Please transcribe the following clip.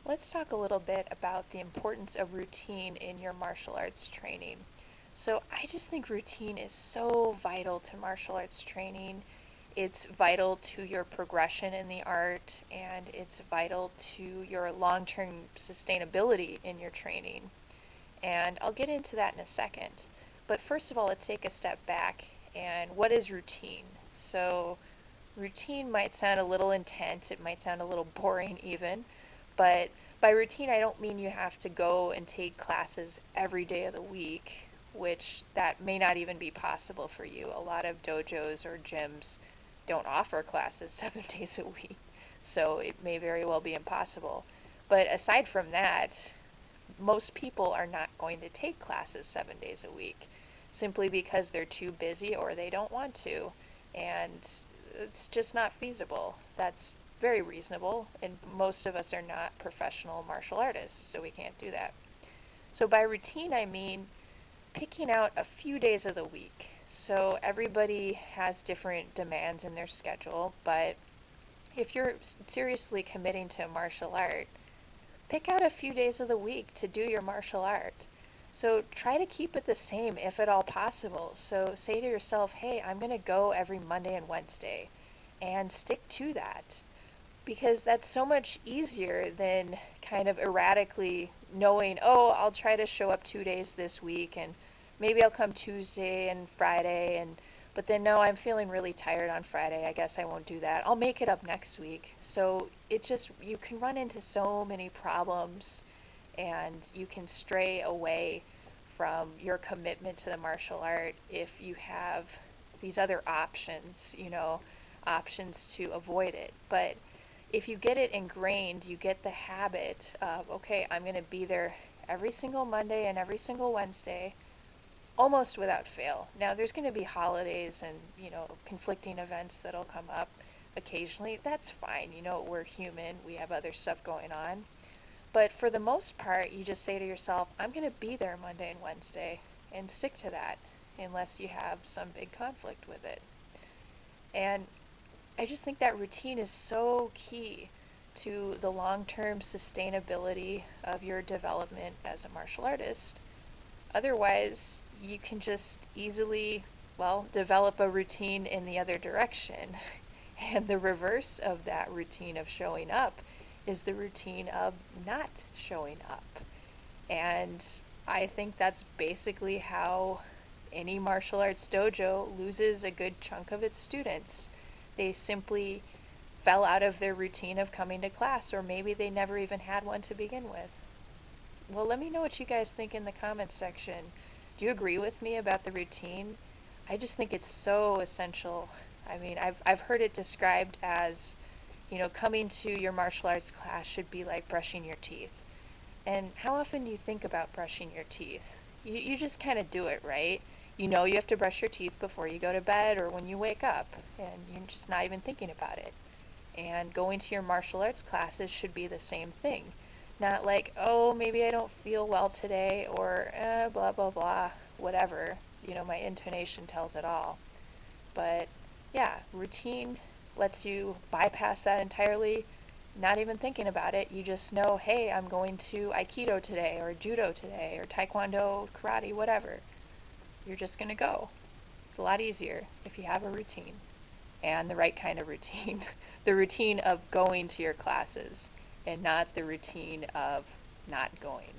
Let's talk a little bit about the importance of routine in your martial arts training. So, I just think routine is so vital to martial arts training. It's vital to your progression in the art, and it's vital to your long term sustainability in your training. And I'll get into that in a second. But first of all, let's take a step back. And what is routine? So, routine might sound a little intense, it might sound a little boring even, but by routine I don't mean you have to go and take classes every day of the week, which that may not even be possible for you. A lot of dojos or gyms don't offer classes 7 days a week, so it may very well be impossible. But aside from that, most people are not going to take classes 7 days a week simply because they're too busy or they don't want to. And it's just not feasible. That's very reasonable, and most of us are not professional martial artists, so we can't do that. So by routine, I mean picking out a few days of the week. So everybody has different demands in their schedule, but if you're seriously committing to martial art, pick out a few days of the week to do your martial art. So try to keep it the same if at all possible. So say to yourself, hey, I'm going to go every Monday and Wednesday, and stick to that, because that's so much easier than kind of erratically knowing, oh, I'll try to show up 2 days this week, and maybe I'll come Tuesday and Friday, and but then no, I'm feeling really tired on Friday. I guess I won't do that. I'll make it up next week. So it just, you can run into so many problems, and you can stray away from your commitment to the martial art if you have these other options, options to avoid it. But if you get it ingrained, you get the habit of, okay, I'm going to be there every single Monday and every single Wednesday, almost without fail. Now, there's going to be holidays and, conflicting events that'll come up occasionally. That's fine. We're human. We have other stuff going on. But for the most part, you just say to yourself, I'm going to be there Monday and Wednesday, and stick to that unless you have some big conflict with it. And I just think that routine is so key to the long-term sustainability of your development as a martial artist. Otherwise, you can just easily, develop a routine in the other direction. And the reverse of that routine of showing up is the routine of not showing up. And I think that's basically how any martial arts dojo loses a good chunk of its students. They simply fell out of their routine of coming to class, or maybe they never even had one to begin with. Well, let me know what you guys think in the comments section. Do you agree with me about the routine? I just think it's so essential. I mean, I've heard it described as, coming to your martial arts class should be like brushing your teeth. And how often do you think about brushing your teeth? You just kind of do it, right? You have to brush your teeth before you go to bed or when you wake up, and you're just not even thinking about it. And going to your martial arts classes should be the same thing. Not like, oh, maybe I don't feel well today, or blah, blah, blah, whatever. My intonation tells it all. But yeah, routine lets you bypass that entirely, not even thinking about it. You just know, hey, I'm going to Aikido today, or Judo today, or Taekwondo, Karate, whatever. You're just going to go. It's a lot easier if you have a routine, and the right kind of routine. The routine of going to your classes, and not the routine of not going.